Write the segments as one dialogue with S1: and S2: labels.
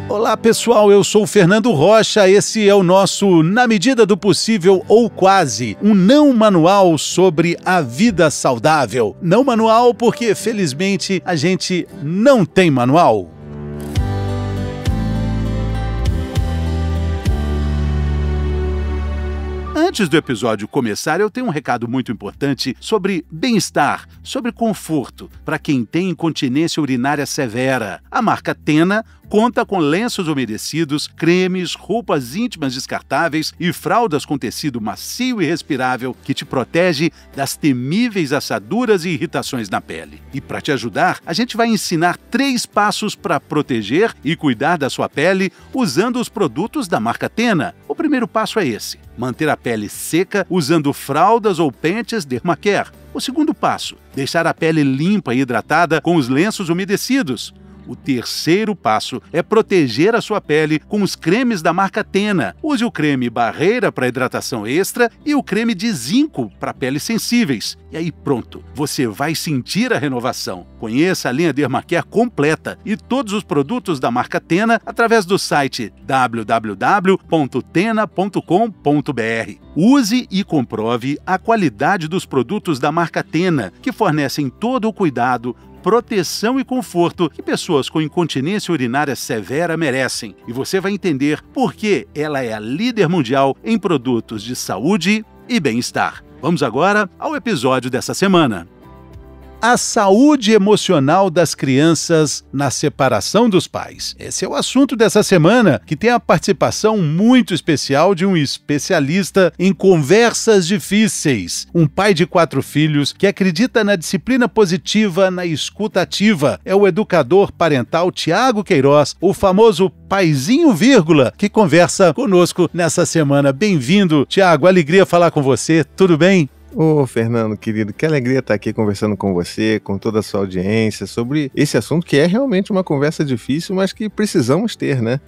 S1: Olá pessoal, eu sou o Fernando Rocha, esse é o nosso Na Medida do Possível ou Quase, um não manual sobre a vida saudável. Não manual porque, felizmente, a gente não tem manual. Antes do episódio começar, eu tenho um recado muito importante sobre bem-estar, sobre conforto, para quem tem incontinência urinária severa. A marca Tena conta com lenços umedecidos, cremes, roupas íntimas descartáveis e fraldas com tecido macio e respirável que te protege das temíveis assaduras e irritações na pele. E para te ajudar, a gente vai ensinar 3 passos para proteger e cuidar da sua pele usando os produtos da marca Tena. O primeiro passo é esse: manter a pele seca usando fraldas ou pentes Dermacare. O segundo passo: deixar a pele limpa e hidratada com os lenços umedecidos. O terceiro passo é proteger a sua pele com os cremes da marca Tena. Use o creme barreira para hidratação extra e o creme de zinco para peles sensíveis. E aí pronto, você vai sentir a renovação. Conheça a linha Dermacare completa e todos os produtos da marca Tena através do site www.tena.com.br. Use e comprove a qualidade dos produtos da marca Tena, que fornecem todo o cuidado, proteção e conforto que pessoas com incontinência urinária severa merecem. E você vai entender por que ela é a líder mundial em produtos de saúde e bem-estar. Vamos agora ao episódio dessa semana. A saúde emocional das crianças na separação dos pais. Esse é o assunto dessa semana, que tem a participação muito especial de um especialista em conversas difíceis. Um pai de 4 filhos que acredita na disciplina positiva, na escuta ativa. É o educador parental Tiago Queiroz, o famoso paizinho vírgula, que conversa conosco nessa semana. Bem-vindo, Tiago. Alegria falar com você. Tudo bem?
S2: Ô, Fernando, querido, que alegria estar aqui conversando com você, com toda a sua audiência, sobre esse assunto que é realmente uma conversa difícil, mas que precisamos ter, né?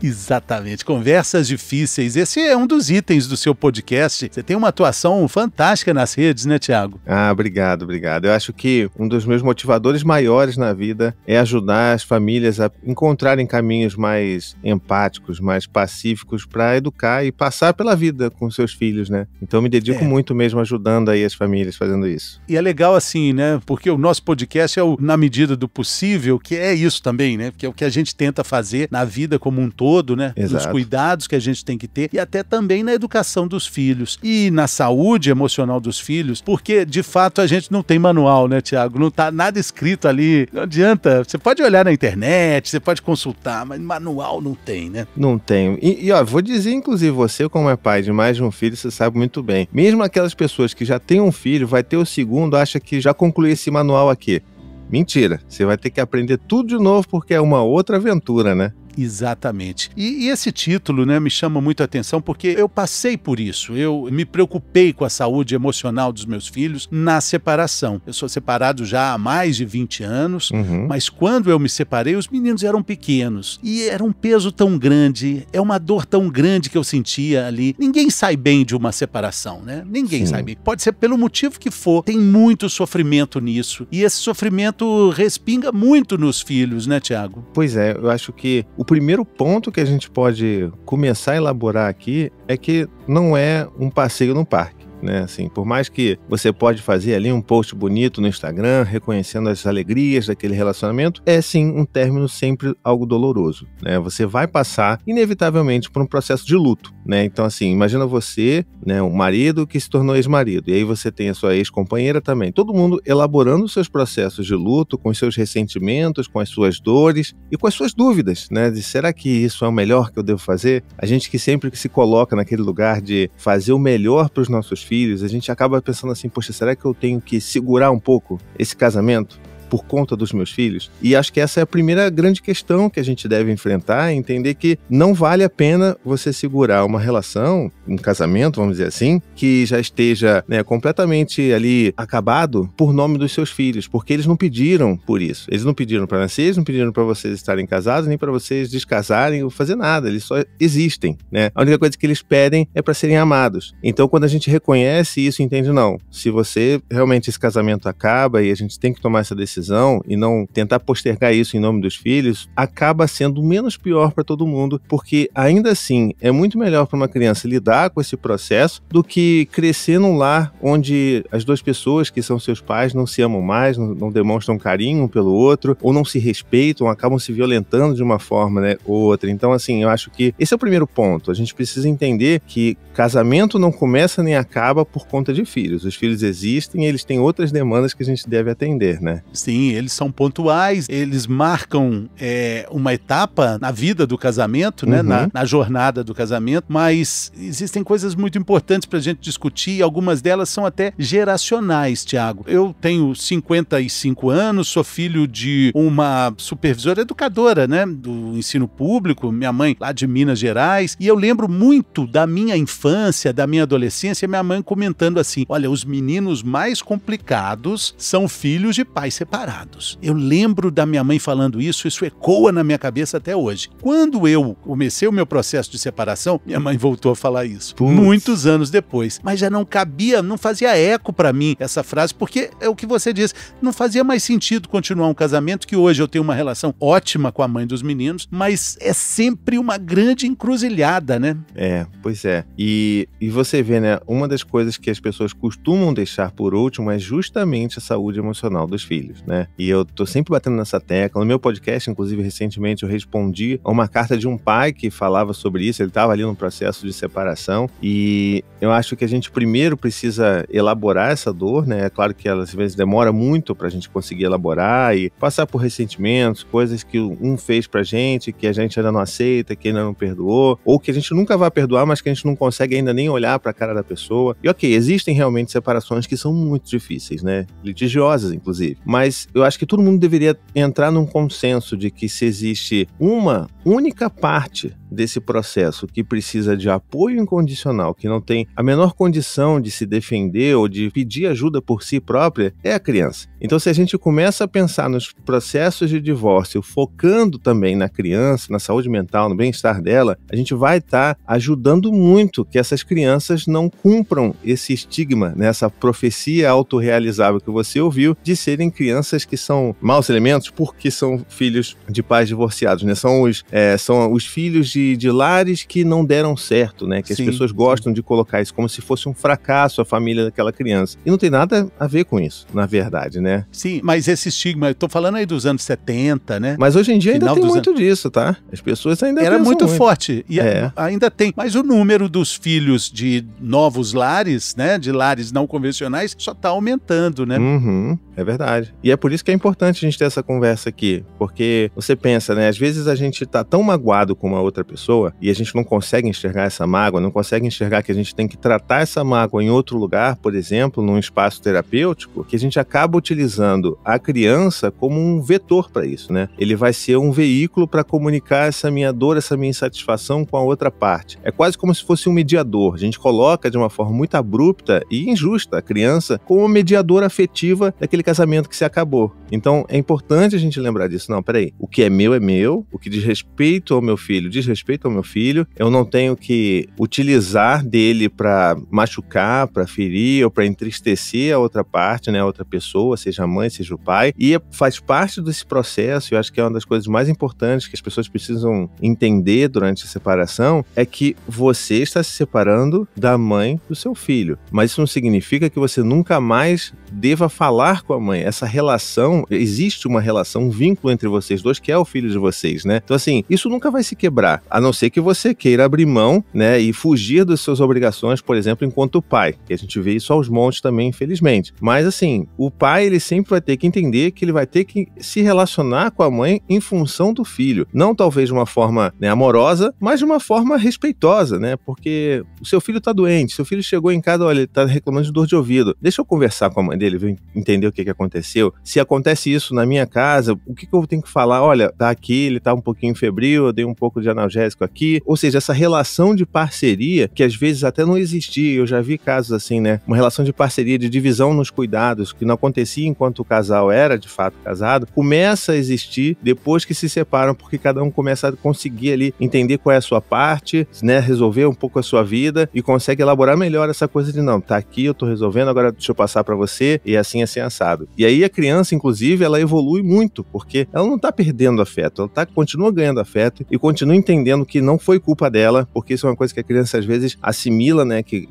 S1: Exatamente, conversas difíceis. Esse é um dos itens do seu podcast. Você tem uma atuação fantástica nas redes, né, Tiago?
S2: Obrigado. Eu acho que um dos meus motivadores maiores na vida é ajudar as famílias a encontrarem caminhos mais empáticos, mais pacíficos para educar e passar pela vida com seus filhos, né? Então eu me dedico muito mesmo ajudando aí as famílias fazendo isso.
S1: E é legal assim, né? Porque o nosso podcast é o Na Medida do Possível, que é isso também, né? Que é o que a gente tenta fazer na vida como um todo, né? Nos cuidados que a gente tem que ter e até também na educação dos filhos e na saúde emocional dos filhos, porque de fato a gente não tem manual, né, Tiago? Não tá nada escrito ali, não adianta. Você pode olhar na internet, você pode consultar, mas manual não tem, né?
S2: Não tem. E ó, vou dizer, inclusive, você como é pai de mais de um filho, você sabe muito bem. Mesmo aquelas pessoas que já têm um filho, vai ter o segundo, acha que já concluiu esse manual aqui. Mentira, você vai ter que aprender tudo de novo porque é uma outra aventura, né?
S1: Exatamente. E esse título, né, me chama muito a atenção porque eu passei por isso. Eu me preocupei com a saúde emocional dos meus filhos na separação. Eu sou separado já há mais de 20 anos, mas quando eu me separei, os meninos eram pequenos. E era um peso tão grande, é uma dor tão grande que eu sentia ali. Ninguém sai bem de uma separação, né? Ninguém sai bem. Pode ser pelo motivo que for. Tem muito sofrimento nisso. E esse sofrimento respinga muito nos filhos, né, Tiago?
S2: Pois é, eu acho que o primeiro ponto que a gente pode começar a elaborar aqui é que não é um passeio no parque. Né? Assim, por mais que você pode fazer ali um post bonito no Instagram, reconhecendo as alegrias daquele relacionamento, é sim um término sempre algo doloroso, né? Você vai passar inevitavelmente por um processo de luto, né? Então assim, imagina você, né, um marido que se tornou ex-marido, e aí você tem a sua ex-companheira também, todo mundo elaborando os seus processos de luto, com os seus ressentimentos, com as suas dores e com as suas dúvidas, né? De será que isso é o melhor que eu devo fazer? A gente que sempre se coloca naquele lugar de fazer o melhor para os nossos filhos, a gente acaba pensando assim, poxa, será que eu tenho que segurar um pouco esse casamento por conta dos meus filhos? E acho que essa é a primeira grande questão que a gente deve enfrentar, entender que não vale a pena você segurar uma relação, um casamento, vamos dizer assim, que já esteja, né, completamente ali acabado por nome dos seus filhos, porque eles não pediram por isso. Eles não pediram para nascer, eles não pediram para vocês estarem casados, nem para vocês descasarem ou fazer nada, eles só existem, né? A única coisa que eles pedem é para serem amados. Então, quando a gente reconhece isso, entende, não, se você realmente esse casamento acaba e a gente tem que tomar essa decisão, decisão e não tentar postergar isso em nome dos filhos, acaba sendo menos pior para todo mundo, porque ainda assim é muito melhor para uma criança lidar com esse processo do que crescer num lar onde as duas pessoas que são seus pais não se amam mais, não demonstram carinho um pelo outro, ou não se respeitam, acabam se violentando de uma forma, né, ou outra. Então, assim, eu acho que esse é o primeiro ponto. A gente precisa entender que casamento não começa nem acaba por conta de filhos. Os filhos existem e eles têm outras demandas que a gente deve atender, né?
S1: Sim, eles são pontuais, eles marcam uma etapa na vida do casamento, né? Na jornada do casamento, mas existem coisas muito importantes para a gente discutir, algumas delas são até geracionais, Tiago. Eu tenho 55 anos, sou filho de uma supervisora educadora, né? Do ensino público, minha mãe lá de Minas Gerais, e eu lembro muito da minha infância, da minha adolescência, minha mãe comentando assim, olha, os meninos mais complicados são filhos de pais separados. Eu lembro da minha mãe falando isso ecoa na minha cabeça até hoje. Quando eu comecei o meu processo de separação, minha mãe voltou a falar isso. Muitos anos depois. Mas já não cabia, não fazia eco pra mim essa frase, porque é o que você diz, não fazia mais sentido continuar um casamento, que hoje eu tenho uma relação ótima com a mãe dos meninos, mas é sempre uma grande encruzilhada, né?
S2: Pois é. E você vê, né, uma das coisas que as pessoas costumam deixar por último é justamente a saúde emocional dos filhos, né? E eu tô sempre batendo nessa tecla. No meu podcast, inclusive, recentemente eu respondi a uma carta de um pai que falava sobre isso, ele estava ali no processo de separação, e eu acho que a gente primeiro precisa elaborar essa dor, né? É claro que ela às vezes demora muito pra gente conseguir elaborar e passar por ressentimentos, coisas que um fez pra gente, que a gente ainda não aceita, que ainda não perdoou, ou que a gente nunca vai perdoar, mas que a gente não consegue ainda nem olhar pra cara da pessoa. E ok, existem realmente separações que são muito difíceis, né? Litigiosas, inclusive. Mas eu acho que todo mundo deveria entrar num consenso de que se existe uma única parte desse processo que precisa de apoio incondicional, que não tem a menor condição de se defender ou de pedir ajuda por si própria, é a criança. Então, se a gente começa a pensar nos processos de divórcio, focando também na criança, na saúde mental, no bem-estar dela, a gente vai estar ajudando muito que essas crianças não cumpram esse estigma, né, essa profecia autorrealizável que você ouviu, de serem crianças que são maus elementos porque são filhos de pais divorciados, né? São os filhos de lares que não deram certo, né? Que as pessoas gostam de colocar isso como se fosse um fracasso a família daquela criança. E não tem nada a ver com isso, na verdade, né?
S1: Sim, mas esse estigma, eu tô falando aí dos anos 70, né?
S2: Mas hoje em dia ainda tem muito disso, tá? As pessoas ainda
S1: era muito forte, e ainda tem. Mas o número dos filhos de novos lares, né? De lares não convencionais, só tá aumentando, né?
S2: É verdade. E é por isso que é importante a gente ter essa conversa aqui, porque você pensa, né? Às vezes a gente tá tão magoado com uma outra pessoa e a gente não consegue enxergar essa mágoa, não consegue enxergar que a gente tem que tratar essa mágoa em outro lugar, por exemplo, num espaço terapêutico, que a gente acaba utilizando a criança como um vetor para isso, né? Ele vai ser um veículo para comunicar essa minha dor, essa minha insatisfação com a outra parte. É quase como se fosse um mediador. A gente coloca de uma forma muito abrupta e injusta a criança como mediadora afetiva daquele casamento que se acabou. Então, é importante a gente lembrar disso. Não, peraí. O que é meu, o que diz respeito ao meu filho, diz respeito ao meu filho. Eu não tenho que utilizar dele para machucar, para ferir ou para entristecer a outra parte, né, a outra pessoa, seja a mãe, seja o pai. E faz parte desse processo, eu acho que é uma das coisas mais importantes que as pessoas precisam entender durante a separação, é que você está se separando da mãe do seu filho. Mas isso não significa que você nunca mais deva falar com a mãe. Essa relação, existe uma relação, um vínculo entre vocês dois, que é o filho de vocês, né? Então, assim, isso nunca vai se quebrar, a não ser que você queira abrir mão, né, e fugir das suas obrigações, por exemplo, enquanto pai, que a gente vê isso aos montes também, infelizmente. Mas, assim, o pai, ele sempre vai ter que entender que ele vai ter que se relacionar com a mãe em função do filho. Não talvez de uma forma, né, amorosa, mas de uma forma respeitosa, né? Porque o seu filho tá doente, seu filho chegou em casa, olha, ele tá reclamando de dor de ouvido. Deixa eu conversar com a mãe dele, ver, entender o que aconteceu. Se acontece isso na minha casa, o que eu tenho que falar? Olha, tá aqui, ele tá um pouquinho febril, eu dei um pouco de analgésico aqui. Ou seja, essa relação de parceria, que às vezes até não existia, eu já vi casos assim, né? Uma relação de parceria, de divisão nos cuidados, que não acontecia enquanto o casal era de fato casado, começa a existir depois que se separam, porque cada um começa a conseguir ali entender qual é a sua parte, né? Resolver um pouco a sua vida e consegue elaborar melhor essa coisa de não, tá aqui, eu tô resolvendo, agora deixa eu passar pra você e assim assado. resultado. E aí a criança, inclusive, ela evolui muito, porque ela não está perdendo afeto, ela continua ganhando afeto e continua entendendo que não foi culpa dela, porque isso é uma coisa que a criança às vezes assimila, né, que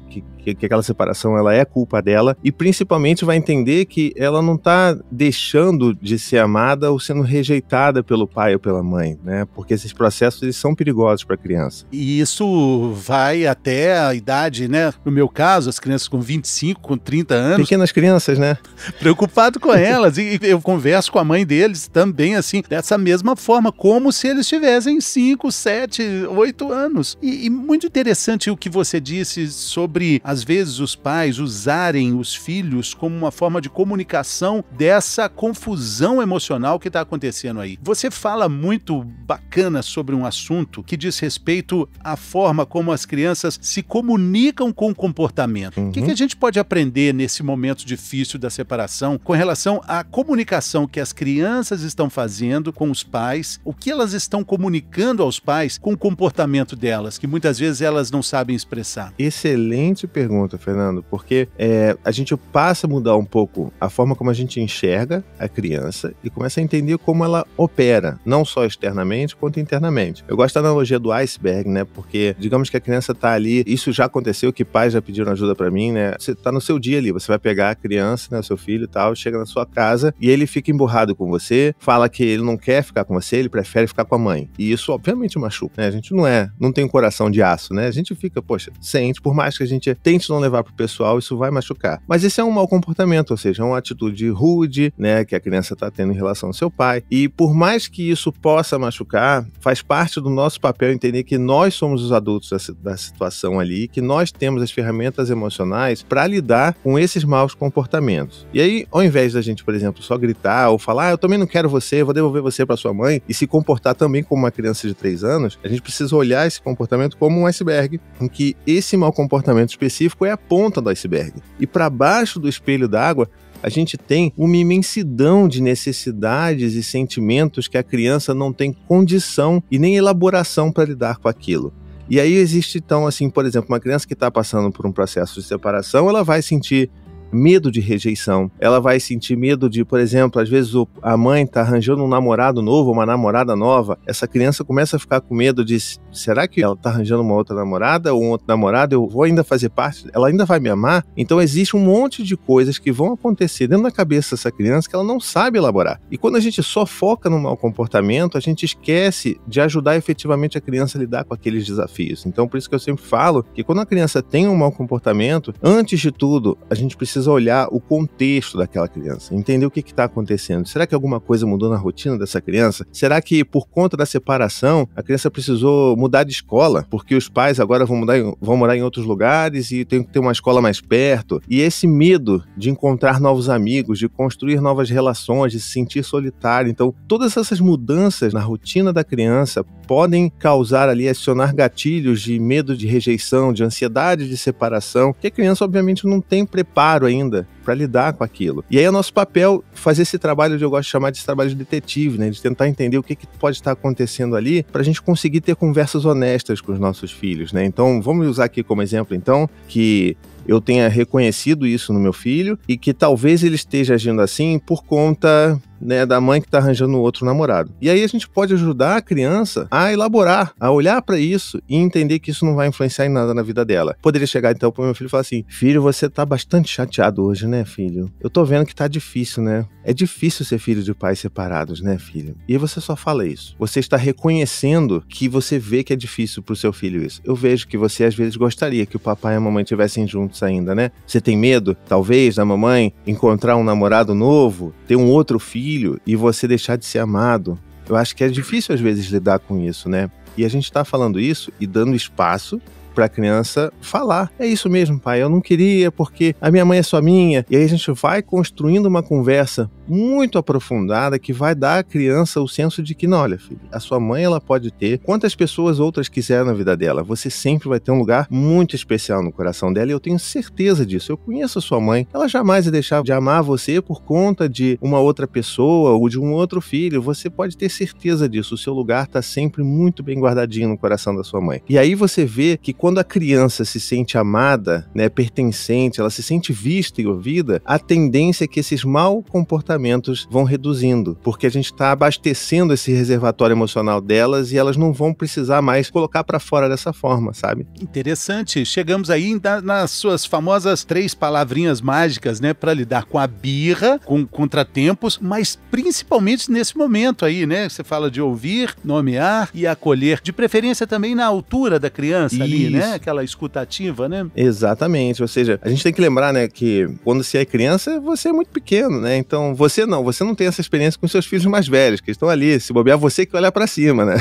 S2: aquela separação ela é culpa dela, e principalmente vai entender que ela não está deixando de ser amada ou sendo rejeitada pelo pai ou pela mãe, né? Porque esses processos eles são perigosos para a criança.
S1: E isso vai até a idade, né? No meu caso, as crianças com 25, com 30 anos.
S2: Pequenas crianças, né?
S1: Preocupado com elas. E eu converso com a mãe deles também, assim, dessa mesma forma, como se eles tivessem 5, 7, 8 anos. E muito interessante o que você disse sobre, às vezes, os pais usarem os filhos como uma forma de comunicação dessa confusão emocional que está acontecendo aí. Você fala muito bacana sobre um assunto que diz respeito à forma como as crianças se comunicam com o comportamento. O que a gente pode aprender nesse momento difícil da separação com relação à comunicação que as crianças estão fazendo com os pais, o que elas estão comunicando aos pais com o comportamento delas, que muitas vezes elas não sabem expressar?
S2: Excelente pergunta, Fernando, porque a gente passa a mudar um pouco a forma como a gente enxerga a criança e começa a entender como ela opera, não só externamente, quanto internamente. Eu gosto da analogia do iceberg, né? Porque, digamos que a criança está ali, isso já aconteceu, que pais já pediram ajuda para mim, né? Você está no seu dia ali, você vai pegar a criança, né, o seu filho e tal, chega na sua casa e ele fica emburrado com você, fala que ele não quer ficar com você, ele prefere ficar com a mãe. E isso, obviamente, machuca, né? A gente não tem um coração de aço, né? A gente fica, poxa, sente, por mais que a gente tente não levar pro pessoal, isso vai machucar. Mas esse é um mau comportamento, ou seja, é uma atitude rude, né, que a criança está tendo em relação ao seu pai. E por mais que isso possa machucar, faz parte do nosso papel entender que nós somos os adultos da situação ali, que nós temos as ferramentas emocionais para lidar com esses maus comportamentos. E aí, ao invés da gente, por exemplo, só gritar ou falar, eu também não quero você, vou devolver você para sua mãe, e se comportar também como uma criança de 3 anos, a gente precisa olhar esse comportamento como um iceberg, em que esse mau comportamento específico é a ponta do iceberg. E para baixo do espelho d'água, a gente tem uma imensidão de necessidades e sentimentos que a criança não tem condição e nem elaboração para lidar com aquilo. E aí existe, então, assim, por exemplo, uma criança que está passando por um processo de separação, ela vai sentir medo de rejeição, ela vai sentir medo de, por exemplo, às vezes a mãe está arranjando um namorado novo, uma namorada nova, essa criança começa a ficar com medo de, será que ela está arranjando uma outra namorada ou um outro namorado, eu vou ainda fazer parte, ela ainda vai me amar? Então existe um monte de coisas que vão acontecer dentro da cabeça dessa criança que ela não sabe elaborar. E quando a gente só foca no mau comportamento, a gente esquece de ajudar efetivamente a criança a lidar com aqueles desafios. Então por isso que eu sempre falo que quando a criança tem um mau comportamento, antes de tudo, a gente precisa olhar o contexto daquela criança, entender o que está acontecendo. Será que alguma coisa mudou na rotina dessa criança? Será que por conta da separação a criança precisou mudar de escola? Porque os pais agora vão morar em outros lugares e tem que ter uma escola mais perto. E esse medo de encontrar novos amigos, de construir novas relações, de se sentir solitário. Então, todas essas mudanças na rotina da criança podem causar ali, acionar gatilhos de medo de rejeição, de ansiedade de separação, que a criança obviamente não tem preparo ainda para lidar com aquilo. E aí é nosso papel fazer esse trabalho, eu gosto de chamar de trabalho de detetive, né? De tentar entender o que pode estar acontecendo ali para a gente conseguir ter conversas honestas com os nossos filhos, né? Então, vamos usar aqui como exemplo, então, que eu tenha reconhecido isso no meu filho e que talvez ele esteja agindo assim por conta, né, da mãe que está arranjando outro namorado. E aí a gente pode ajudar a criança a elaborar, a olhar para isso e entender que isso não vai influenciar em nada na vida dela. Poderia chegar então pro meu filho e falar assim, filho, você tá bastante chateado hoje, né, filho? Eu tô vendo que tá difícil, né? É difícil ser filho de pais separados, né, filho? E aí você só fala isso. Você está reconhecendo que você vê que é difícil pro seu filho isso. Eu vejo que você às vezes gostaria que o papai e a mamãe estivessem juntos ainda, né? Você tem medo, talvez, da mamãe encontrar um namorado novo, ter um outro filho e você deixar de ser amado. Eu acho que é difícil às vezes lidar com isso, né? E a gente tá falando isso e dando espaço para a criança falar. É isso mesmo, pai, eu não queria porque a minha mãe é só minha. E aí a gente vai construindo uma conversa muito aprofundada que vai dar à criança o senso de que, não, olha, filho, a sua mãe ela pode ter quantas pessoas outras quiser na vida dela. Você sempre vai ter um lugar muito especial no coração dela e eu tenho certeza disso. Eu conheço a sua mãe. Ela jamais vai deixar de amar você por conta de uma outra pessoa ou de um outro filho. Você pode ter certeza disso. O seu lugar está sempre muito bem guardadinho no coração da sua mãe. E aí você vê que quando a criança se sente amada, né, pertencente, ela se sente vista e ouvida, a tendência é que esses maus comportamentos vão reduzindo, porque a gente está abastecendo esse reservatório emocional delas e elas não vão precisar mais colocar para fora dessa forma, sabe?
S1: Interessante. Chegamos aí nas suas famosas 3 palavrinhas mágicas, né, para lidar com a birra, com contratempos, mas principalmente nesse momento aí, né? Você fala de ouvir, nomear e acolher, de preferência também na altura da criança ali, né? Aquela escutativa, né?
S2: Exatamente, ou seja, a gente tem que lembrar, né, que quando você é criança, você é muito pequeno, né? Então você não tem essa experiência com seus filhos mais velhos, que estão ali, se bobear, você que olha para cima, né?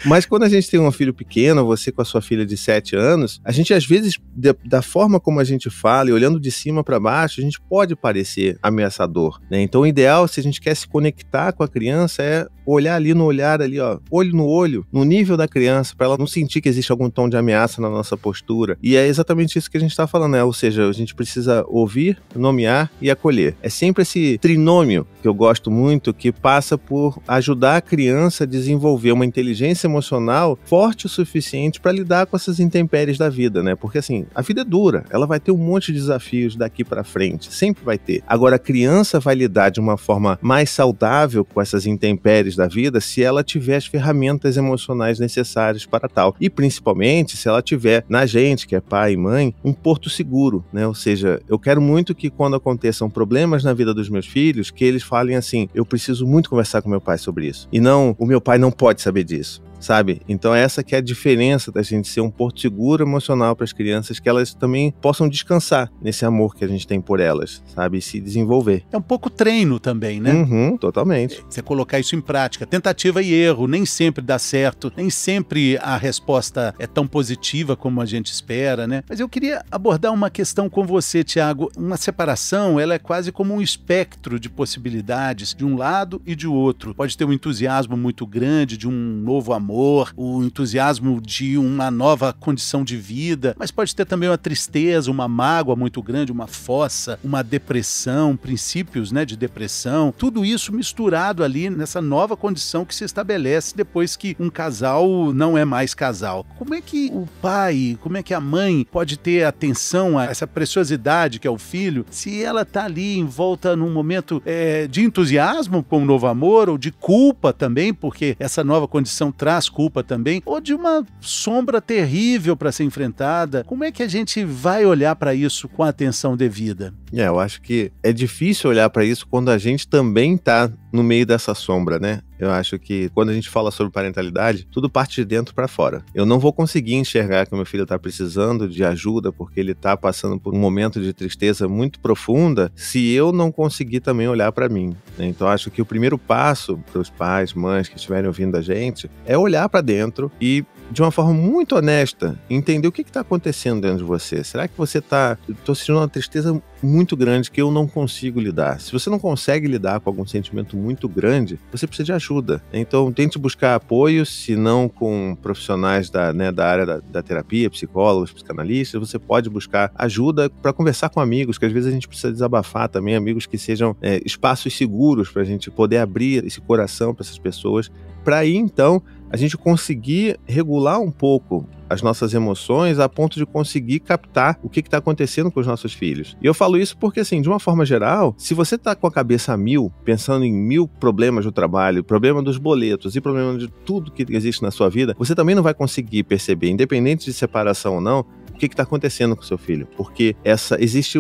S2: Mas quando a gente tem um filho pequeno, você com a sua filha de 7 anos, a gente às vezes, da forma como a gente fala e olhando de cima para baixo, a gente pode parecer ameaçador, né? Então o ideal, se a gente quer se conectar com a criança, é olhar ali no olhar, ali, ó, olho no olho, no nível da criança, para ela não sentir que existe algum tom de ameaça na nossa postura. E é exatamente isso que a gente está falando, né? Ou seja, a gente precisa ouvir, nomear e acolher. É sempre esse trinômio que eu gosto muito, que passa por ajudar a criança a desenvolver uma inteligência emocional forte o suficiente para lidar com essas intempéries da vida, né? Porque assim, a vida é dura, ela vai ter um monte de desafios daqui para frente, sempre vai ter. Agora, a criança vai lidar de uma forma mais saudável com essas intempéries da vida se ela tiver as ferramentas emocionais necessárias para tal. E principalmente se ela tiver na gente, que é pai e mãe, um porto seguro, né? Ou seja, eu quero muito que quando aconteçam problemas na vida dos meus filhos, que eles falem assim, eu preciso muito conversar com meu pai sobre isso. E não, o meu pai não pode saber disso. Sabe? Então essa que é a diferença da gente ser um porto seguro emocional para as crianças, que elas também possam descansar nesse amor que a gente tem por elas, sabe? E se desenvolver.
S1: É um pouco treino também, né?
S2: Totalmente.
S1: Você colocar isso em prática. Tentativa e erro, nem sempre dá certo, nem sempre a resposta é tão positiva como a gente espera, né? Mas eu queria abordar uma questão com você, Tiago. Uma separação, ela é quase como um espectro de possibilidades, de um lado e de outro. Pode ter um entusiasmo muito grande de um novo amor, o entusiasmo de uma nova condição de vida, mas pode ter também uma tristeza, uma mágoa muito grande, uma fossa, uma depressão, princípios, né, de depressão, tudo isso misturado ali nessa nova condição que se estabelece depois que um casal não é mais casal. Como é que o pai, como é que a mãe pode ter atenção a essa preciosidade que é o filho, se ela está ali em volta num momento de entusiasmo com o novo amor, ou de culpa também, porque essa nova condição traz culpa também, ou de uma sombra terrível para ser enfrentada? Como é que a gente vai olhar para isso com a atenção devida?
S2: Eu acho que é difícil olhar para isso quando a gente também está no meio dessa sombra, né? Eu acho que quando a gente fala sobre parentalidade, tudo parte de dentro para fora. Eu não vou conseguir enxergar que meu filho está precisando de ajuda porque ele está passando por um momento de tristeza muito profunda se eu não conseguir também olhar para mim, né? Então acho que o primeiro passo para os pais, mães que estiverem ouvindo a gente é olhar para dentro e, de uma forma muito honesta, entender o que está acontecendo dentro de você. Será que você está... Estou sentindo uma tristeza muito grande que eu não consigo lidar. Se você não consegue lidar com algum sentimento muito grande, você precisa de ajuda. Então, tente buscar apoio, se não com profissionais da área da terapia, psicólogos, psicanalistas, você pode buscar ajuda para conversar com amigos, que às vezes a gente precisa desabafar também, amigos que sejam espaços seguros para a gente poder abrir esse coração para essas pessoas, para aí, então, a gente conseguir regular um pouco as nossas emoções a ponto de conseguir captar o que está acontecendo com os nossos filhos. E eu falo isso porque, assim, de uma forma geral, se você está com a cabeça a mil, pensando em 1000 problemas do trabalho, problema dos boletos e problema de tudo que existe na sua vida, você também não vai conseguir perceber, independente de separação ou não, o que está acontecendo com o seu filho. Porque existe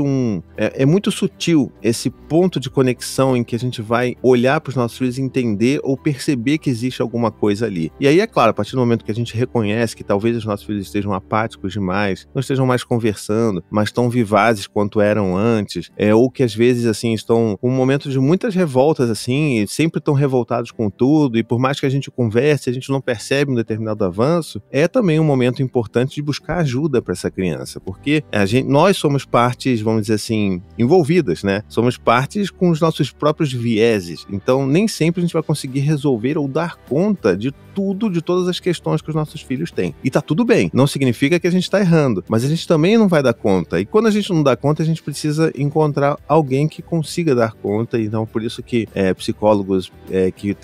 S2: é muito sutil esse ponto de conexão em que a gente vai olhar para os nossos filhos e entender ou perceber que existe alguma coisa ali. E aí, é claro, a partir do momento que a gente reconhece que talvez os nossos filhos estejam apáticos demais, não estejam mais conversando, mas tão vivazes quanto eram antes, ou que às vezes, assim, estão com um momento de muitas revoltas, assim, e sempre estão revoltados com tudo, e por mais que a gente converse, a gente não percebe um determinado avanço, é também um momento importante de buscar ajuda para essa criança, porque nós somos partes, vamos dizer assim, envolvidas, né? Somos partes com os nossos próprios vieses. Então, nem sempre a gente vai conseguir resolver ou dar conta de tudo, de todas as questões que os nossos filhos têm. E tá tudo bem. Não significa que a gente tá errando, mas a gente também não vai dar conta. E quando a gente não dá conta, a gente precisa encontrar alguém que consiga dar conta. Então, por isso que psicólogos que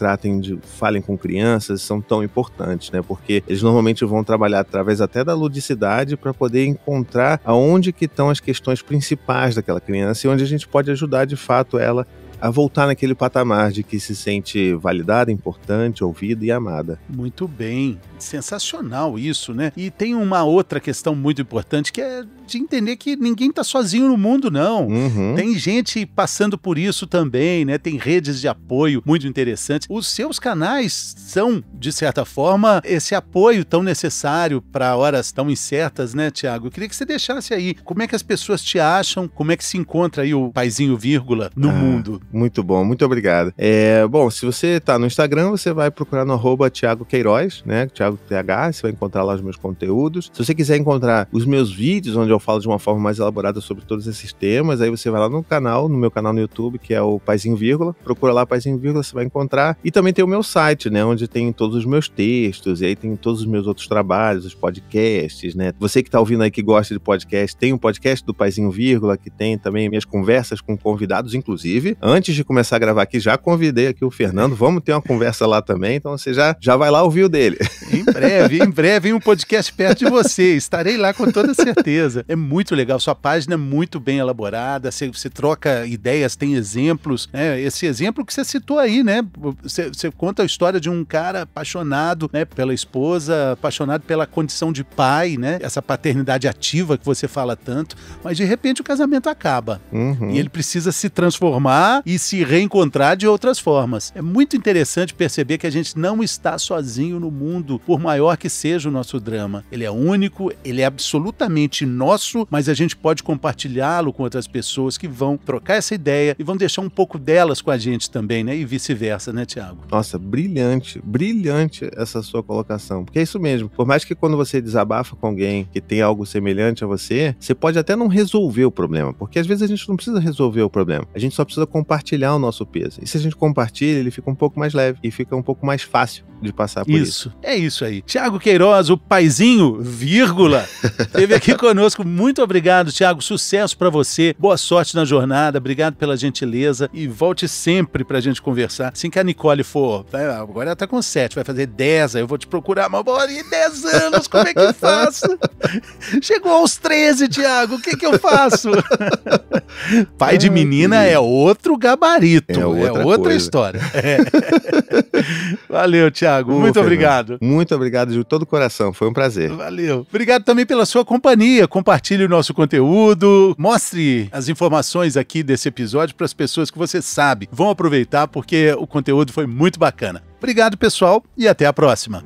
S2: falem com crianças são tão importantes, né? Porque eles normalmente vão trabalhar através até da ludicidade para poder encontrar aonde que estão as questões principais daquela criança e onde a gente pode ajudar de fato ela a voltar naquele patamar de que se sente validada, importante, ouvida e amada.
S1: Muito bem. Sensacional isso, né? E tem uma outra questão muito importante que é de entender que ninguém tá sozinho no mundo, não.
S2: Uhum.
S1: Tem gente passando por isso também, né? Tem redes de apoio muito interessantes. Os seus canais são, de certa forma, esse apoio tão necessário para horas tão incertas, né, Thiago? Eu queria que você deixasse aí como é que as pessoas te acham, como é que se encontra aí o Paizinho Vírgula no mundo.
S2: Muito bom, muito obrigado. Bom, se você tá no Instagram, você vai procurar no @Thiago Queiroz, né? Thiago TH, você vai encontrar lá os meus conteúdos. Se você quiser encontrar os meus vídeos, onde eu falo de uma forma mais elaborada sobre todos esses temas, aí você vai lá no meu canal no YouTube, que é o Paizinho Vírgula, procura lá Paizinho Vírgula, você vai encontrar. E também tem o meu site, né? Onde tem todos os meus textos, e aí tem todos os meus outros trabalhos, os podcasts, né? Você que tá ouvindo aí que gosta de podcast, tem um podcast do Paizinho Vírgula, que tem também minhas conversas com convidados, inclusive. Antes de começar a gravar aqui, já convidei aqui o Fernando, vamos ter uma conversa lá também, então você já vai lá ouvir o dele.
S1: Em breve, um podcast perto de você, estarei lá com toda certeza. É muito legal, sua página é muito bem elaborada, você troca ideias, tem exemplos, né? Esse exemplo que você citou aí, né? Você conta a história de um cara apaixonado, né, pela esposa, apaixonado pela condição de pai, né? Essa paternidade ativa que você fala tanto, mas de repente o casamento acaba.
S2: Uhum.
S1: E ele precisa se transformar e se reencontrar de outras formas. É muito interessante perceber que a gente não está sozinho no mundo, por maior que seja o nosso drama. Ele é único, ele é absolutamente nosso, mas a gente pode compartilhá-lo com outras pessoas que vão trocar essa ideia e vão deixar um pouco delas com a gente também, né? E vice-versa, né, Thiago?
S2: Nossa, brilhante essa sua colocação, porque é isso mesmo. Por mais que quando você desabafa com alguém que tem algo semelhante a você pode até não resolver o problema, porque às vezes a gente não precisa resolver o problema, a gente só precisa compartilhar o nosso peso. E se a gente compartilha, ele fica um pouco mais leve e fica um pouco mais fácil de passar por isso.
S1: É isso aí. Thiago Queiroz, o Paizinho Vírgula, esteve aqui conosco. Muito obrigado, Thiago. Sucesso pra você. Boa sorte na jornada. Obrigado pela gentileza e volte sempre pra gente conversar. Assim que a Nicole for, agora ela tá com 7, vai fazer 10, aí eu vou te procurar, mas bora em 10 anos, como é que faço? Chegou aos 13, Thiago, o que eu faço? Pai de menina é outro gabarito, é outra história. Valeu, Thiago, muito obrigado.
S2: Muito obrigado de todo o coração, foi um prazer.
S1: Valeu. Obrigado também pela sua companhia, compartilhe o nosso conteúdo, mostre as informações aqui desse episódio para as pessoas que você sabe vão aproveitar, porque o conteúdo foi muito bacana. Obrigado, pessoal, e até a próxima.